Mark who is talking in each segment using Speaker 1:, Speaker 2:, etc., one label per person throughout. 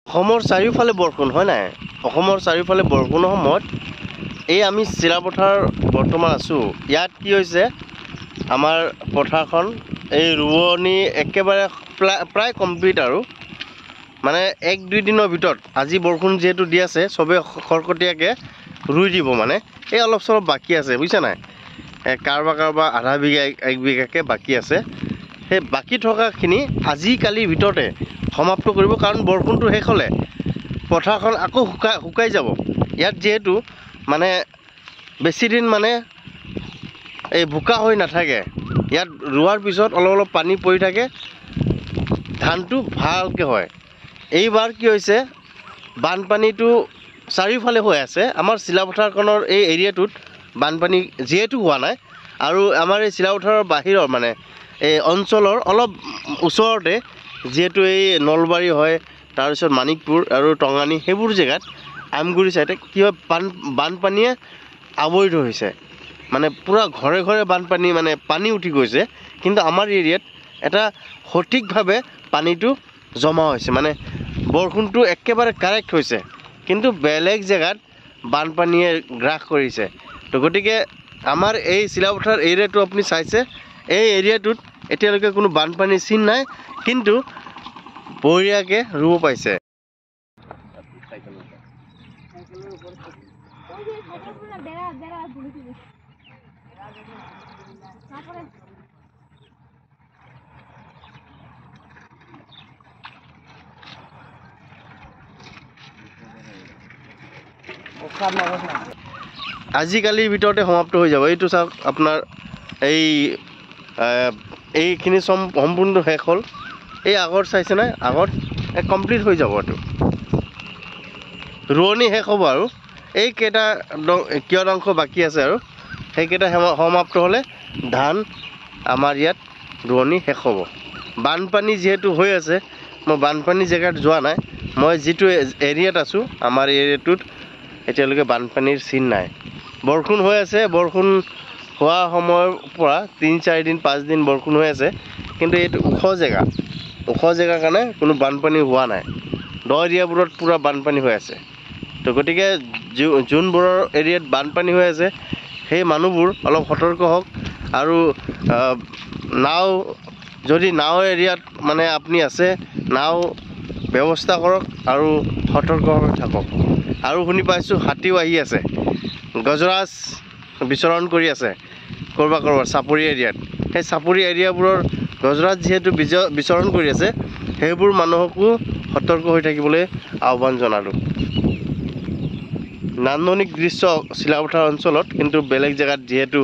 Speaker 1: অসমৰ চাৰিওফালে বৰষুণ হয় নাই অসমৰ চাৰিওফালে বৰষুণৰ সময়ত এই আমি চিলাপথাৰ বৰ্তমান আছোঁ ইয়াত কি হৈছে আমাৰ পথাৰখন এই ৰুৱনি একেবাৰে প্ৰায় কমপ্লিট আৰু মানে 1-2 দিনৰ ভিতৰত আজি বৰষুণ যেহেতু দি আছে সবে খৰকটীয়াকৈ ৰুই দিব মানে এই অলপ চলপ বাকি আছে বুজিছা নাই কাৰোবাৰ আধা বিঘা 1 বিঘাকৈ বাকি আছে সেই বাকি থকাখিনি আজি কালিৰ ভিতৰতে সমাপ্ত কৰিব কাৰণ বৰষুণটো শেষ হ'লে পথাৰখন আকৌ শুকাই যাব ইয়াত যেহেতু মানে বেছি দিন মানে এই বোকা হৈ নাথাকে ইয়াত ৰুৱাৰ পিছত অলপ পানী পৰি থাকে ধানটো ভালকৈ হয় এইবাৰ কি হৈছে বানপানীটো চাৰিওফালে হৈ আছে আমাৰ চিলাপথাৰখনৰ এই এৰিয়াটোত বানপানী যেহেতু হোৱা নাই আৰু আমাৰ এই চিলাপথাৰৰ বাহিৰৰ মানে এই অঞ্চলৰ অলপ ওচৰতে যেহেতু এই নলবাৰী হয় তাৰপিছত মানিকপুৰ আৰু টঙানী সেইবোৰ জেগাত আমগুৰি চাইডে কি হয় বানপানীয়ে আৱৰি ধৰিছে মানে পুৰা ঘৰে ঘৰে বানপানী মানে পানী উঠি গৈছে কিন্তু আমাৰ এৰিয়াত এটা সঠিকভাৱে পানীটো জমা হৈছে মানে বৰষুণটো একেবাৰে কাৰেক্ট হৈছে কিন্তু বেলেগ জেগাত বানপানীয়ে গ্ৰাস কৰিছে তো গতিকে আমাৰ এই চিলাপথাৰ এৰিয়াটো আপুনি চাইছে এই এৰিয়াটোত এতিয়ালৈকে কোনো বানপানীৰ চিন নাই কিন্তু বঢ়িয়াকৈ ৰুব পাইছে আজিকালিৰ ভিতৰতে সমাপ্ত হৈ যাব এইটো চাওক আপোনাৰ এইখিনি সম্পূৰ্ণ শেষ হ'ল এই আগত চাইছে নাই আগত কমপ্লিট হৈ যাব এইটো ৰোৱনি শেষ হ'ব আৰু এইকেইটা কিয়দাংশ বাকী আছে আৰু সেইকেইটা সমাপ্ত হ'লে ধান আমাৰ ইয়াত ৰোৱনি শেষ হ'ব বানপানী যিহেতু হৈ আছে মই বানপানী জেগাত যোৱা নাই মই যিটো এৰিয়াত আছোঁ আমাৰ এৰিয়াটোত এতিয়ালৈকে বানপানীৰ চিন নাই বৰষুণ হৈ আছে বৰষুণ হোৱা সময়ৰ পৰা 3-4 দিন 5 দিন বৰষুণ হৈ আছে কিন্তু এইটো ওখ জেগা কাৰণে কোনো বানপানী হোৱা নাই দ এৰিয়াবোৰত পুৰা বানপানী হৈ আছে তো গতিকে যোনবোৰৰ এৰিয়াত বানপানী হৈ আছে সেই মানুহবোৰ অলপ সতৰ্ক হওক আৰু যদি নাও এৰিয়াত মানে আপুনি আছে নাও ব্যৱস্থা কৰক আৰু সতৰ্ক হৈ থাকক আৰু শুনি পাইছোঁ হাতীও আহি আছে গজৰাজ বিচৰণ কৰি আছে কৰবাত চাপৰি এৰিয়াত সেই চাপৰি এৰিয়াবোৰৰ গজৰাজ যিহেতু বিচৰণ কৰি আছে সেইবোৰ মানুহকো সতৰ্ক হৈ থাকিবলৈ আহ্বান জনালোঁ নান্দনিক দৃশ্য চিলাপথাৰ অঞ্চলত কিন্তু বেলেগ জেগাত যিহেতু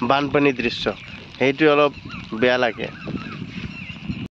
Speaker 1: বানপানী দৃশ্য সেইটোৱে অলপ বেয়া লাগে